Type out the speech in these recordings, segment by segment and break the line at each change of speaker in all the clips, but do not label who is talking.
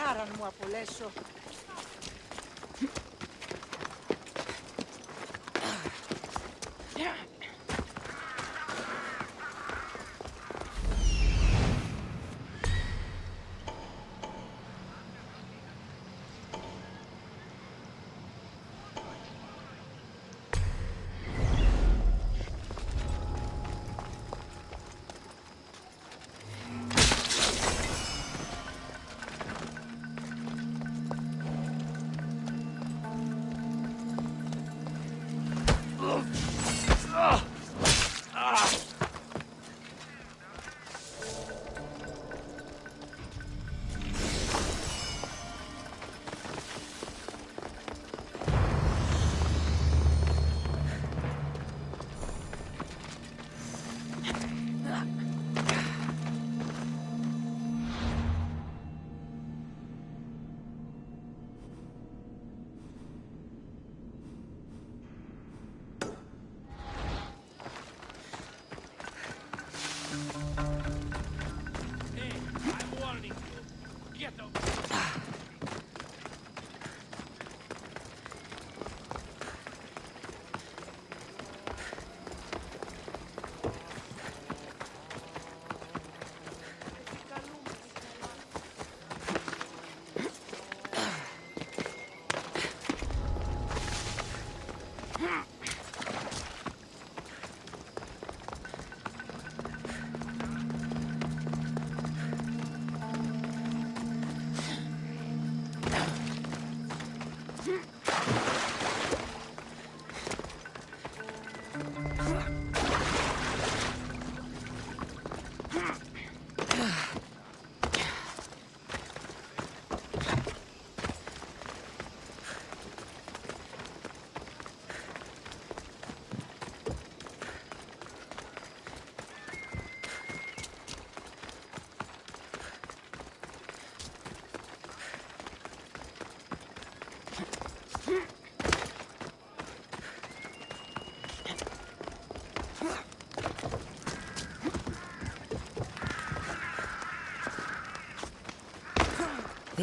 φεγγάρα αν μου απολέσω.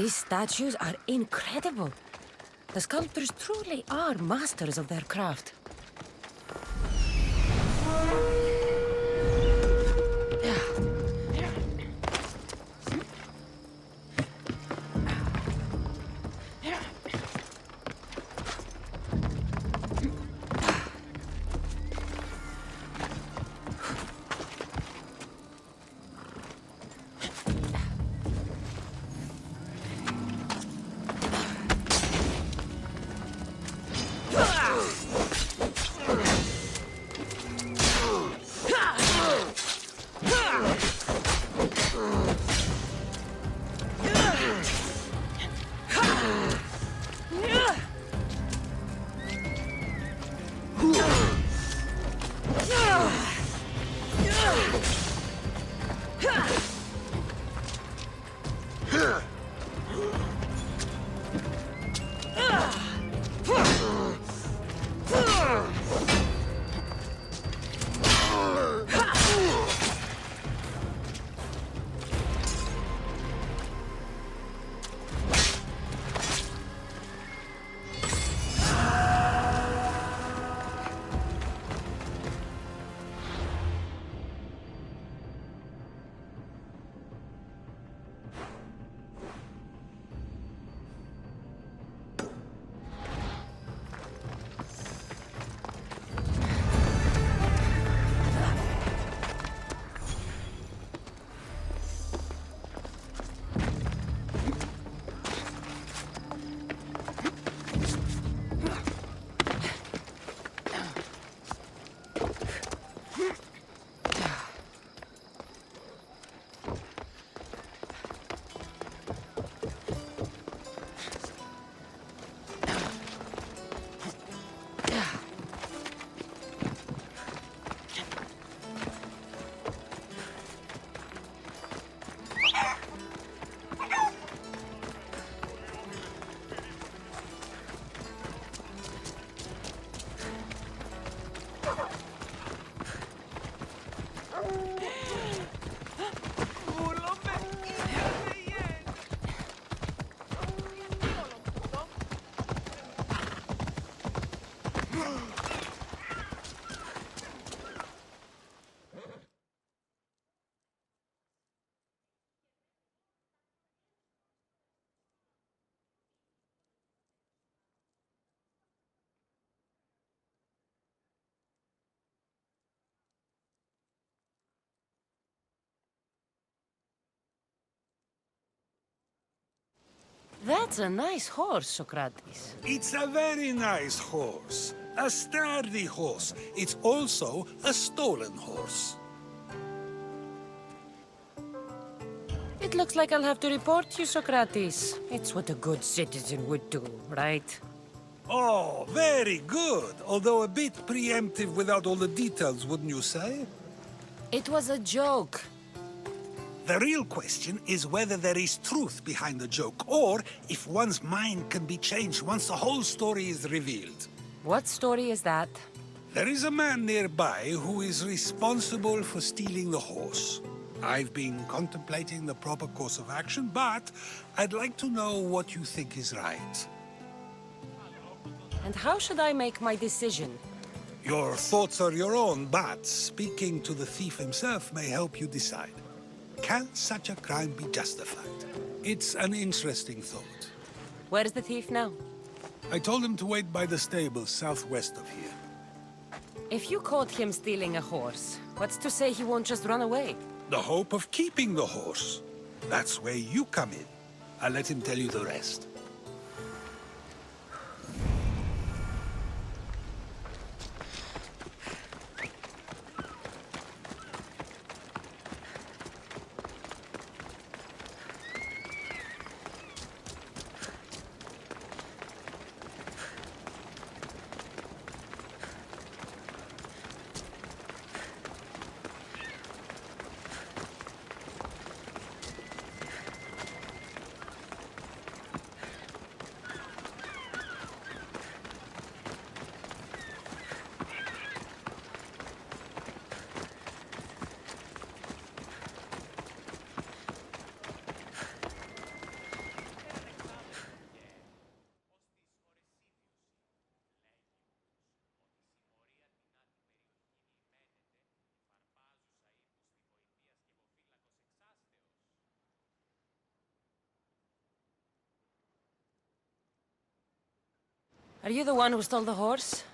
These statues are incredible. The sculptors truly are masters of their craft. That's a nice horse, Socrates.
It's a very nice horse. A sturdy horse. It's also a stolen horse.
It looks like I'll have to report you, Socrates. It's what a good citizen would do, right?
Oh, very good. Although a bit preemptive without all the details, wouldn't you say?
It was a joke.
The real question is whether there is truth behind the joke, or if one's mind can be changed once the whole story is revealed.
What story is that?
There is a man nearby who is responsible for stealing the horse. I've been contemplating the proper course of action, but I'd like to know what you think is right.
And how should I make my decision?
Your thoughts are your own, but speaking to the thief himself may help you decide. Can such a crime be justified? It's an interesting thought.
Where is the thief now?
I told him to wait by the stables southwest of here.
If you caught him stealing a horse, what's to say he won't just run away?
The hope of keeping the horse. That's where you come in. I'll let him tell you the rest.
Are you the one who stole the horse?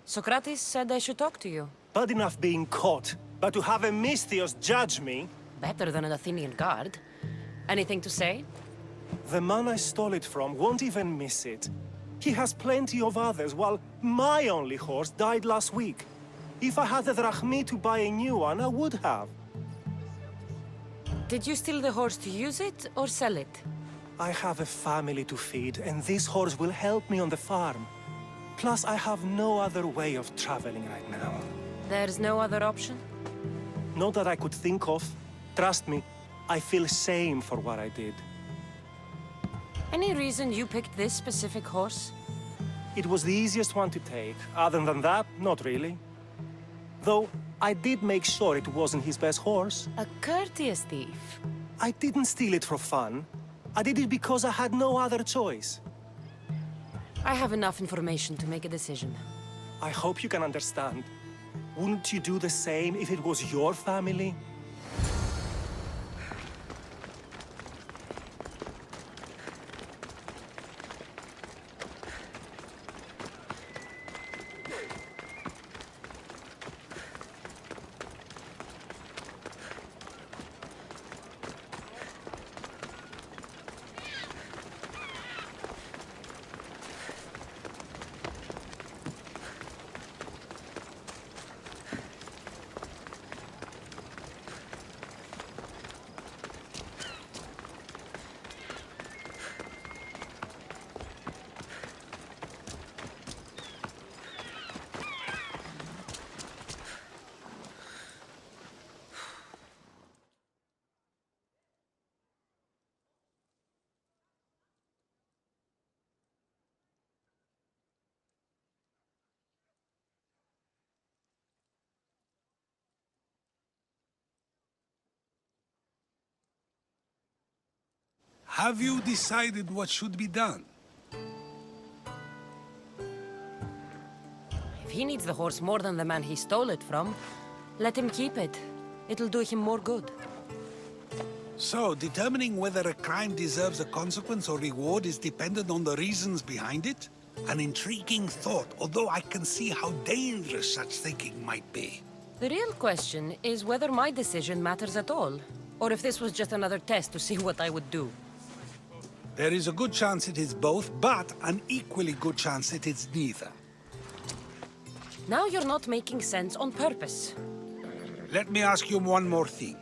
Socrates said I should talk to you.
Bad enough being caught, but to have a Misthios judge me?
Better than an Athenian guard. Anything to say?
The man I stole it from won't even miss it. He has plenty of others, while my only horse died last week. If I had the drachmi to buy a new one, I would have.
Did you steal the horse to use it or sell it?
I have a family to feed, and this horse will help me on the farm. Plus, I have no other way of traveling right now.
There's no other option?
Not that I could think of. Trust me, I feel shame for what I did.
Any reason you picked this specific horse?
It was the easiest one to take. Other than that, not really. Though, I did make sure it wasn't his best horse.
A courteous thief.
I didn't steal it for fun. I did it because I had no other choice.
I have enough information to make a decision.
I hope you can understand. Wouldn't you do the same if it was your family?
Have you decided what should be done?
If he needs the horse more than the man he stole it from, let him keep it. It'll do him more good.
So, determining whether a crime deserves a consequence or reward is dependent on the reasons behind it? An intriguing thought, although I can see how dangerous such thinking might be.
The real question is whether my decision matters at all, or if this was just another test to see what I would do.
There is a good chance it is both, but an equally good chance it is neither.
Now you're not making sense on purpose.
Let me ask you one more thing.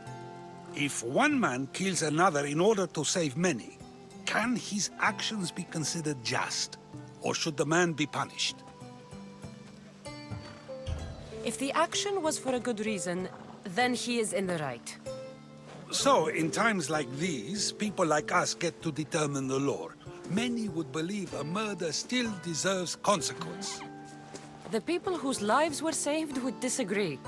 If one man kills another in order to save many, can his actions be considered just? Or should the man be punished?
If the action was for a good reason, then he is in the right.
So, in times like these, people like us get to determine the law. Many would believe a murder still deserves consequence.
The people whose lives were saved would disagree.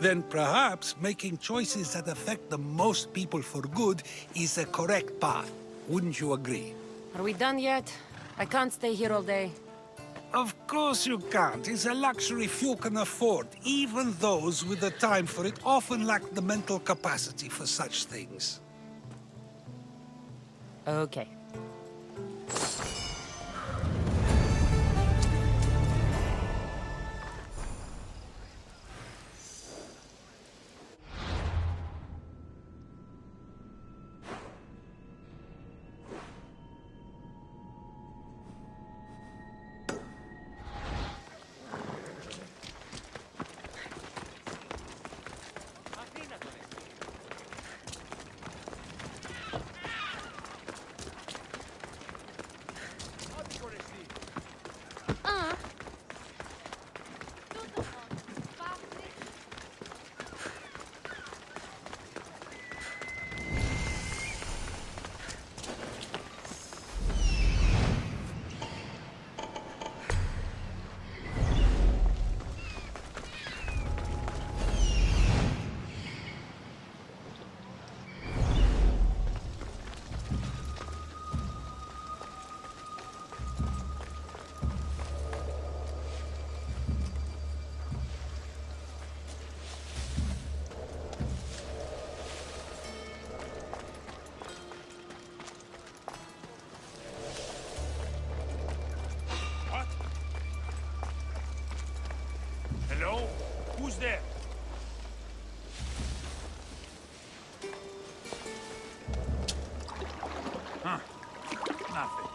Then perhaps making choices that affect the most people for good is the correct path. Wouldn't you agree?
Are we done yet? I can't stay here all day.
Of course you can't. It's a luxury few can afford. Even those with the time for it often lack the mental capacity for such things.
Okay.
Hello? Who's there? Huh. Nothing.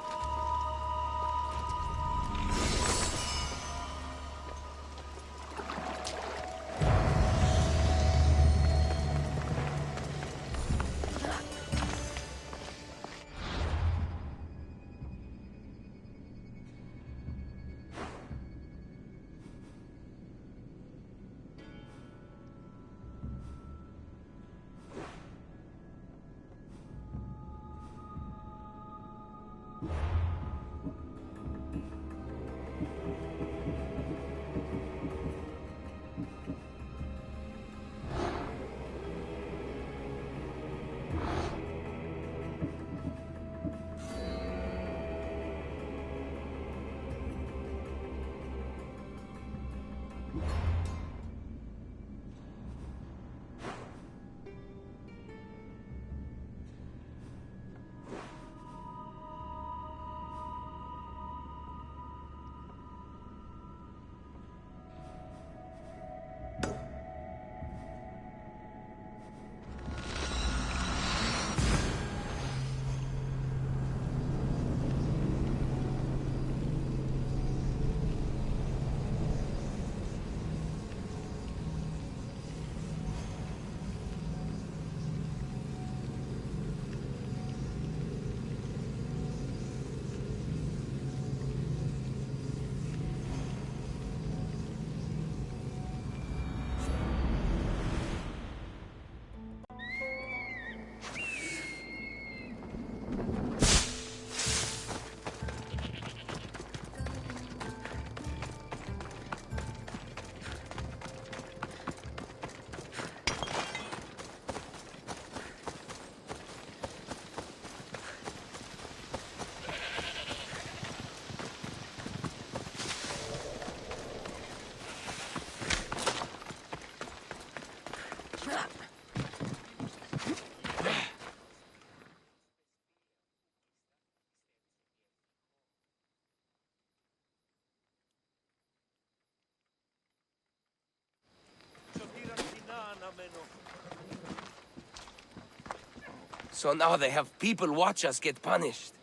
So now they have people watch us get punished.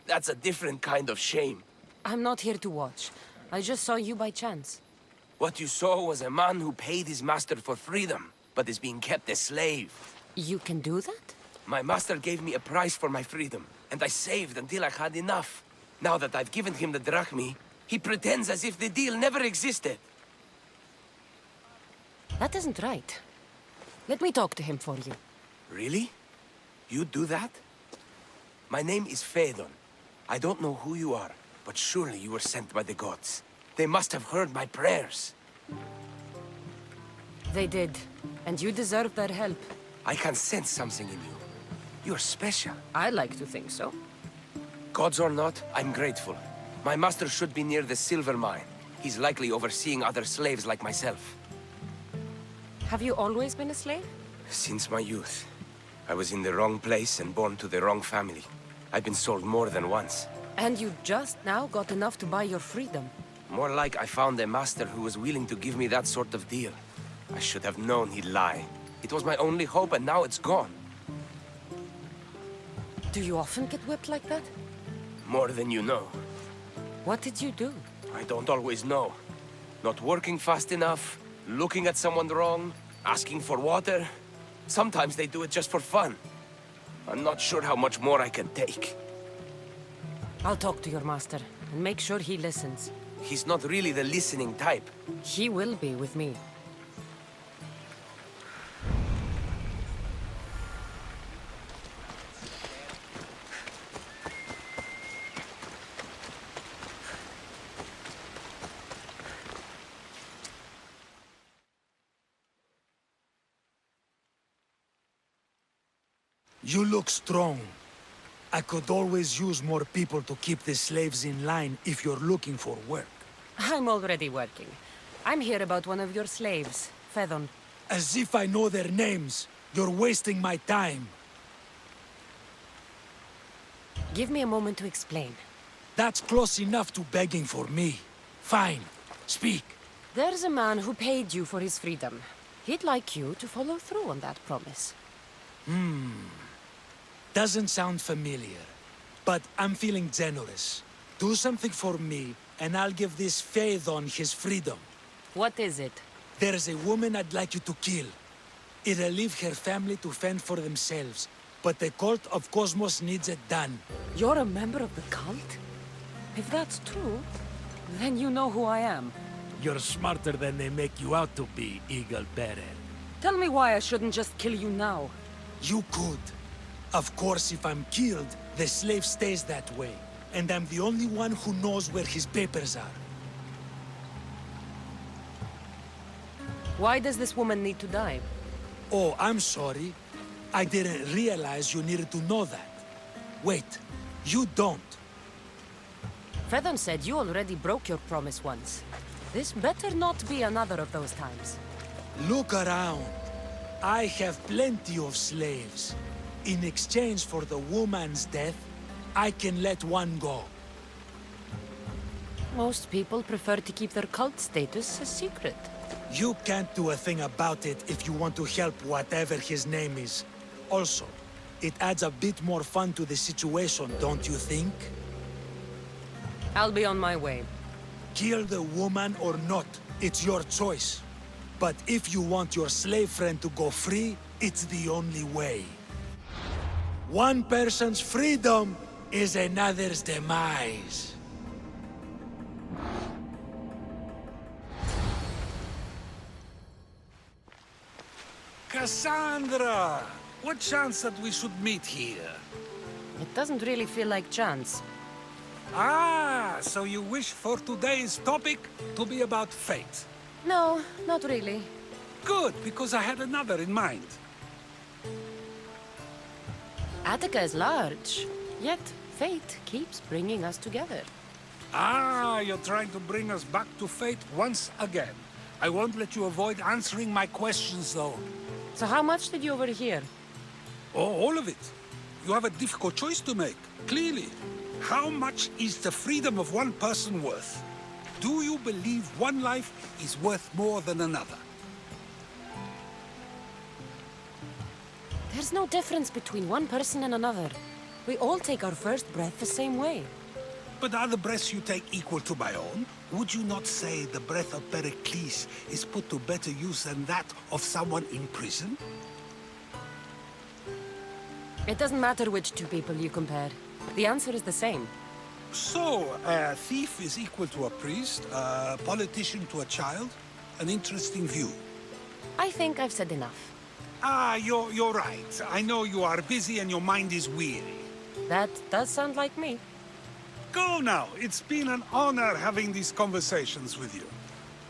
That's a different kind of shame.
I'm not here to watch. I just saw you by chance.
What you saw was a man who paid his master for freedom, but is being kept a slave.
You can do that?
My master gave me a price for my freedom, and I saved until I had enough. Now that I've given him the drachmi, he pretends as if the deal never existed.
That isn't right. Let me talk to him for you.
Really? You do that? My name is Phaedon. I don't know who you are, but surely you were sent by the gods. They must have heard my prayers.
They did, and you deserve their help.
I can sense something in you. You're special.
I like to think so.
Gods or not, I'm grateful. My master should be near the silver mine. He's likely overseeing other slaves like myself.
Have you always been a slave?
Since my youth. I was in the wrong place and born to the wrong family. I've been sold more than once.
And you just now got enough to buy your freedom.
More like I found a master who was willing to give me that sort of deal. I should have known he'd lie. It was my only hope, and now it's gone.
Do you often get whipped like that?
More than you know.
What did you do?
I don't always know. Not working fast enough, looking at someone wrong, asking for water. Sometimes they do it just for fun. I'm not sure how much more I can take.
I'll talk to your master and make sure he listens.
He's not really the listening type.
He will be with me.
You look strong. I could always use more people to keep the slaves in line if you're looking for work.
I'm already working. I'm here about one of your slaves, Phaedon.
As if I know their names. You're wasting my time.
Give me a moment to explain.
That's close enough to begging for me. Fine. Speak.
There's a man who paid you for his freedom. He'd like you to follow through on that promise.
Doesn't sound familiar. But I'm feeling generous. Do something for me, and I'll give this Phaedon his freedom.
What is it?
There's a woman I'd like you to kill. It'll leave her family to fend for themselves. But the cult of KOSMOS needs it done.
You're a member of the cult? If that's true, then you know who I am.
You're smarter than they make you out to be, Eagle Bearer.
Tell me why I shouldn't just kill you now.
You could. Of course, if I'm killed, the slave stays that way. And I'm the only one who knows where his papers are.
Why does this woman need to die?
Oh, I'm sorry. I didn't realize you needed to know that. Wait, you don't.
Phaedon said you already broke your promise once. This better not be another of those times.
Look around. I have plenty of slaves. In exchange for the woman's death, I can let one go.
Most people prefer to keep their cult status a secret.
You can't do a thing about it if you want to help whatever his name is. Also, it adds a bit more fun to the situation, don't you think?
I'll be on my way.
Kill the woman or not, it's your choice. But if you want your slave friend to go free, it's the only way. One person's freedom is another's demise.
Cassandra! What chance that we should meet here?
It doesn't really feel like chance.
Ah, so you wish for today's topic to be about fate.
No, not really.
Good, because I had another in mind.
Attica is large, yet fate keeps bringing us together.
Ah, you're trying to bring us back to fate once again. I won't let you avoid answering my questions, though.
So how much did you overhear?
Oh, all of it. You have a difficult choice to make, clearly. How much is the freedom of one person worth? Do you believe one life is worth more than another?
There's There's no difference between one person and another. We all take our first breath the same way.
But are the breaths you take equal to my own? Would you not say the breath of Pericles is put to better use than that of someone in prison?
It doesn't matter which two people you compare. The answer is the same.
So, a thief is equal to a priest, a politician to a child? An interesting view.
I think I've said enough.
Ah, you're right. I know you are busy and your mind is weary.
That does sound like me.
Go now. It's been an honor having these conversations with you.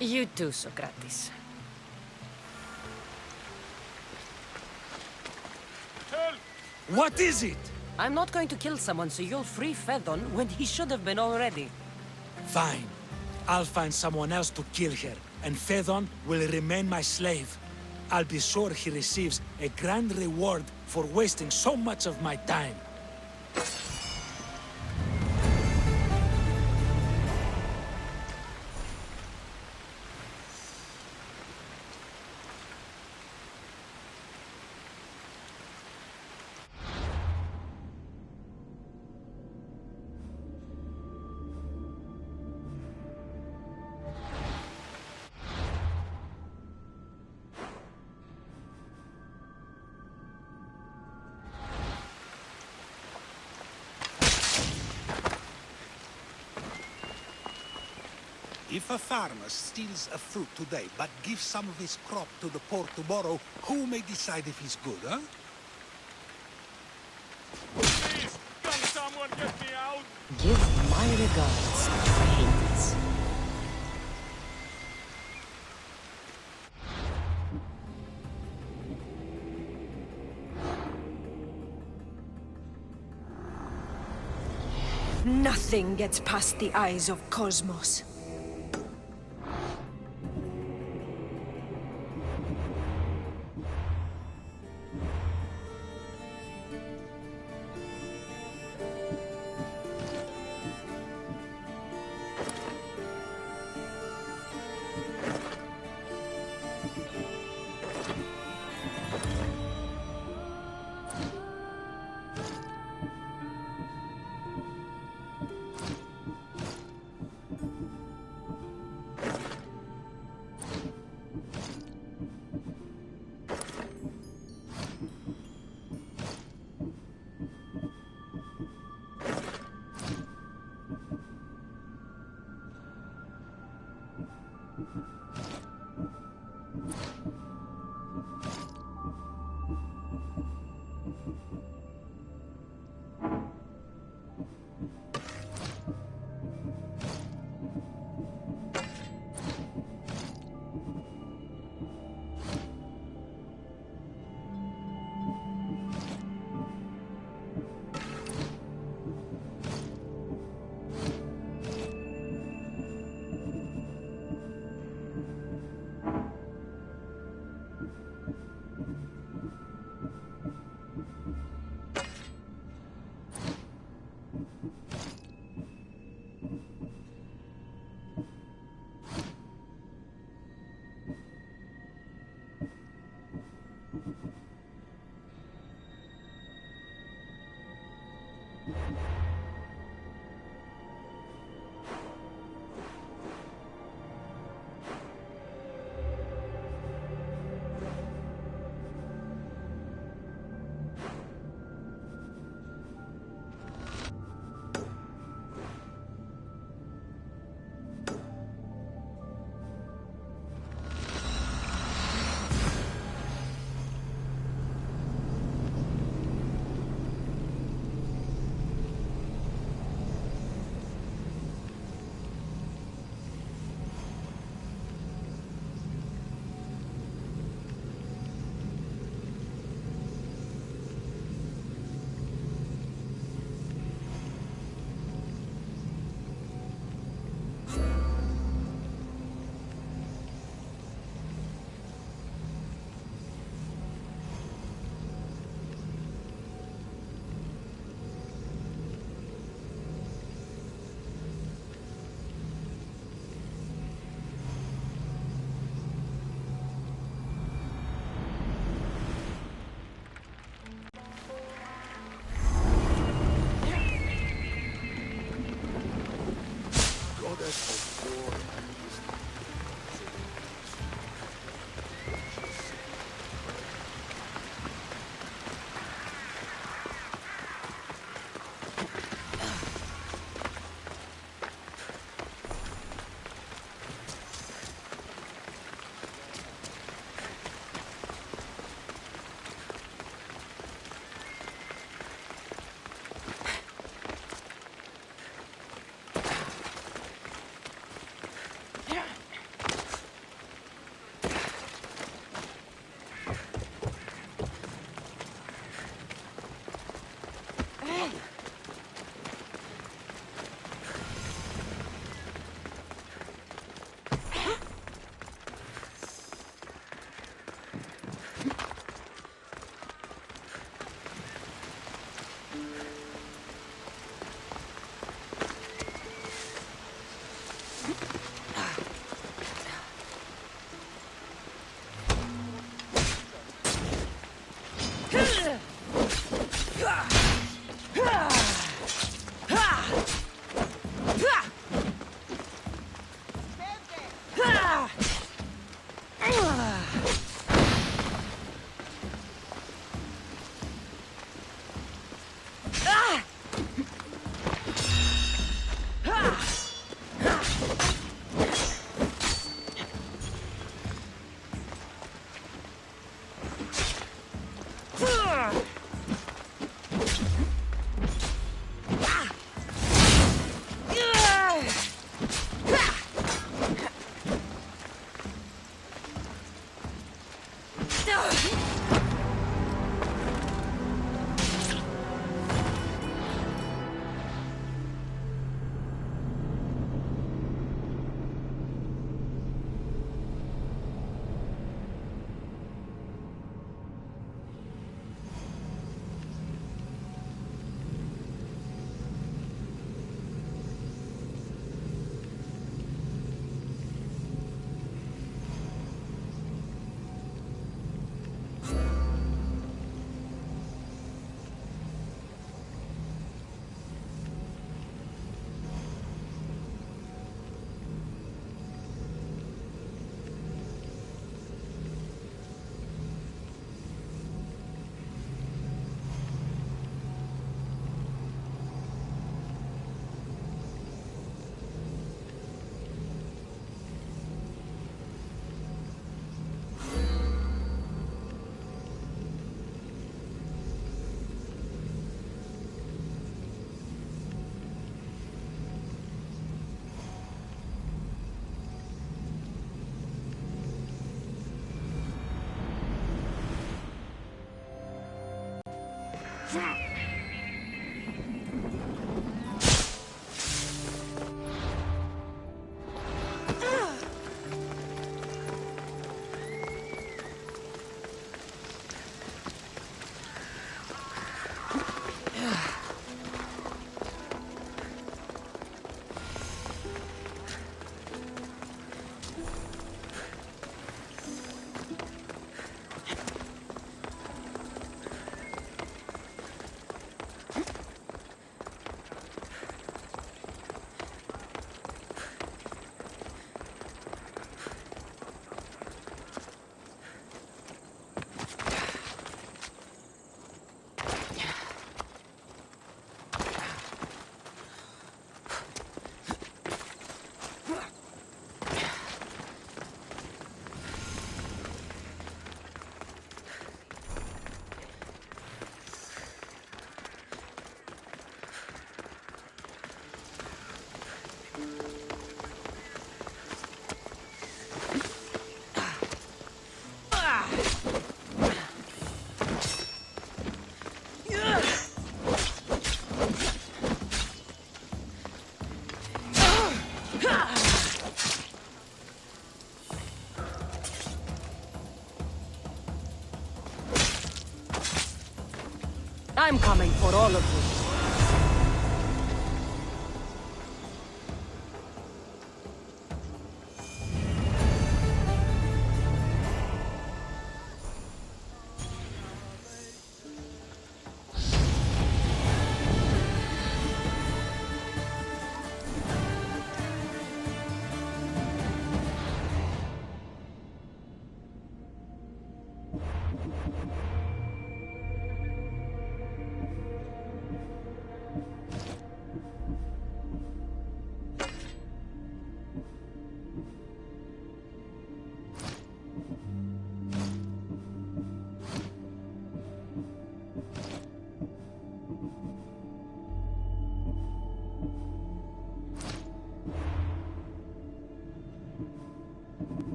You too, Socrates.
What is it?
I'm not going to kill someone so you'll free Fedon when he should have been already.
Fine. I'll find someone else to kill her, and Fedon will remain my slave. I'll be sure he receives a grand reward for wasting so much of my time.
If a farmer steals a fruit today, but gives some of his crop to the poor tomorrow, who may decide if he's good, huh?
Please, can someone get me out?
Give my regards to Hades.
Nothing gets past the eyes of KOSMOS.
I'm coming for all of you.